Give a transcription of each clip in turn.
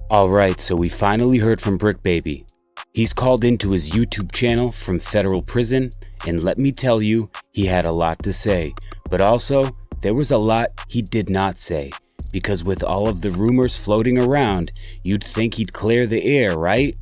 Alright, so we finally heard from Bricc Baby. He's called into his YouTube channel from federal prison, and let me tell you, he had a lot to say. But also, there was a lot he did not say, because with all of the rumors floating around, you'd think he'd clear the air, right?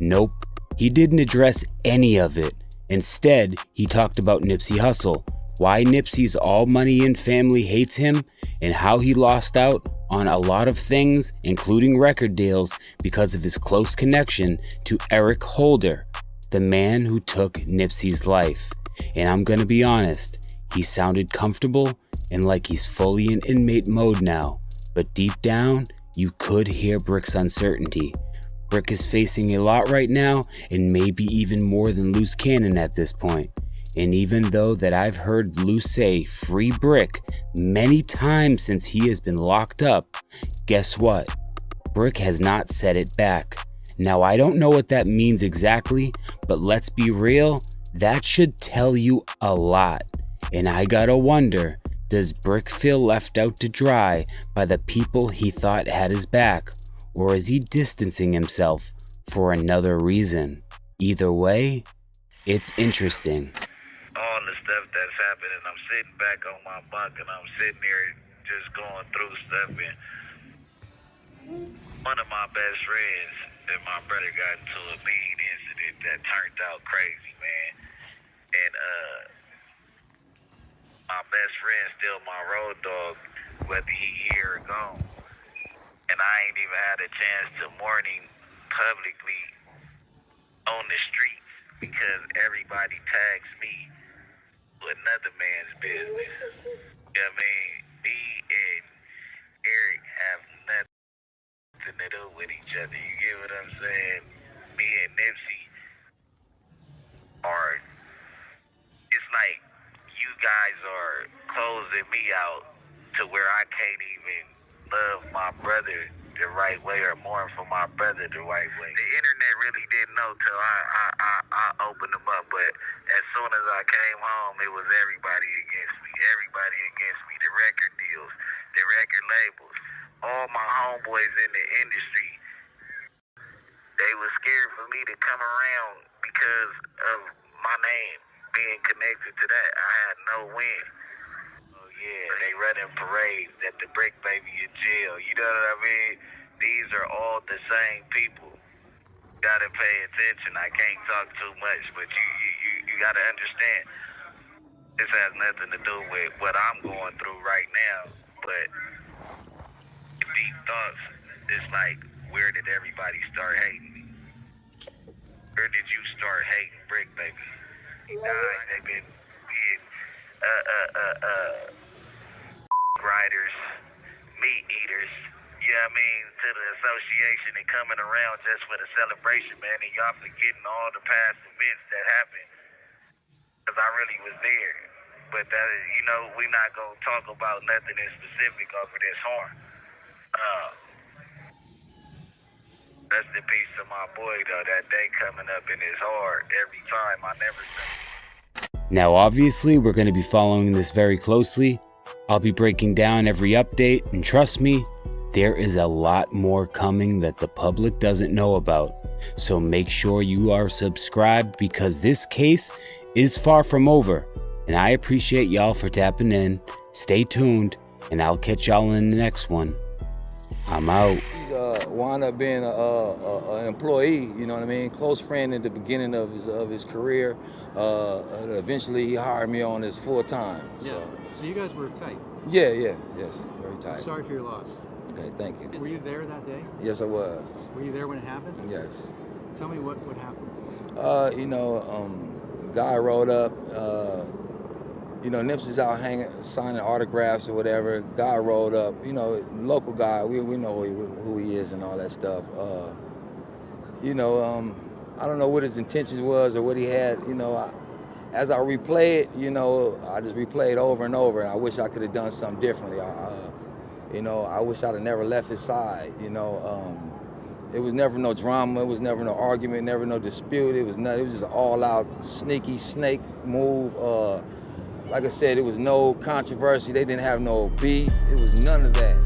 Nope, he didn't address any of it. Instead, he talked about Nipsey Hussle, why Nipsey's all money and family hates him, and how he lost out on a lot of things, including record deals, because of his close connection to Eric Holder, the man who took Nipsey's life. And I'm gonna be honest, he sounded comfortable and like he's fully in inmate mode now, but deep down, you could hear Brick's uncertainty. Bricc is facing a lot right now, and maybe even more than loose cannon at this point. And even though that I've heard Lou say free Bricc many times since he has been locked up, guess what? Bricc has not said it back. Now I don't know what that means exactly, but let's be real, that should tell you a lot. And I gotta wonder, does Bricc feel left out to dry by the people he thought had his back? Or is he distancing himself for another reason? Either way, it's interesting. All the stuff that's happening, I'm sitting back on my bunk and I'm sitting there just going through stuff, and one of my best friends and my brother got into a mean incident that turned out crazy, man. And my best friend's still my road dog, whether he here or gone. And I ain't even had a chance to mourn him publicly on the streets because everybody tags me with another man's business. You know what I mean? Me and Eric have nothing to do with each other. You get what I'm saying? Me and Nipsey are, it's like you guys are closing me out to where I can't even love my brother the right way or mourn for my brother the right way. The internet really didn't know till I opened them up, but as soon as I came home, it was everybody against me. Everybody against me. The record deals, the record labels, all my homeboys in the industry, they were scared for me to come around because of my name being connected to that. I had no win. Yeah, they running parades at the Bricc Baby in jail. You know what I mean? These are all the same people. Gotta pay attention. I can't talk too much, but you gotta understand. This has nothing to do with what I'm going through right now. But deep thoughts, it's like, where did everybody start hating me? Where did you start hating Bricc Baby? He died. They've been being riders, meat eaters, you know what I mean, to the association and coming around just for the celebration, man, and y'all forgetting all the past events that happened, because I really was there. But that is, you know, we not going to talk about nothing in specific over this horn. Rest in peace to my boy, though. That day coming up in his heart every time. I never say. Now obviously we're going to be following this very closely. I'll be breaking down every update, and trust me, there is a lot more coming that the public doesn't know about. So make sure you are subscribed, because this case is far from over. And I appreciate y'all for tapping in. Stay tuned, and I'll catch y'all in the next one. I'm out. He wound up being an employee, you know what I mean? Close friend at the beginning of his career. Eventually he hired me on as full-time. Yeah. So you guys were tight? Yes, very tight. Sorry for your loss. Okay, thank you. Were you there that day? Yes, I was. Were you there when it happened? Yes. Tell me what happened. You know, guy rolled up, you know, Nipsey's out signing autographs or whatever. Guy rolled up, you know, local guy, we know who he is and all that stuff. You know, I don't know what his intentions was or what he had, you know. As I replay it, you know, I just replay it over and over, and I wish I could have done something differently. You know, I wish I'd have never left his side, you know. It was never no drama, it was never no argument, never no dispute. It was just an all-out sneaky snake move. Like I said, it was no controversy. They didn't have no beef. It was none of that.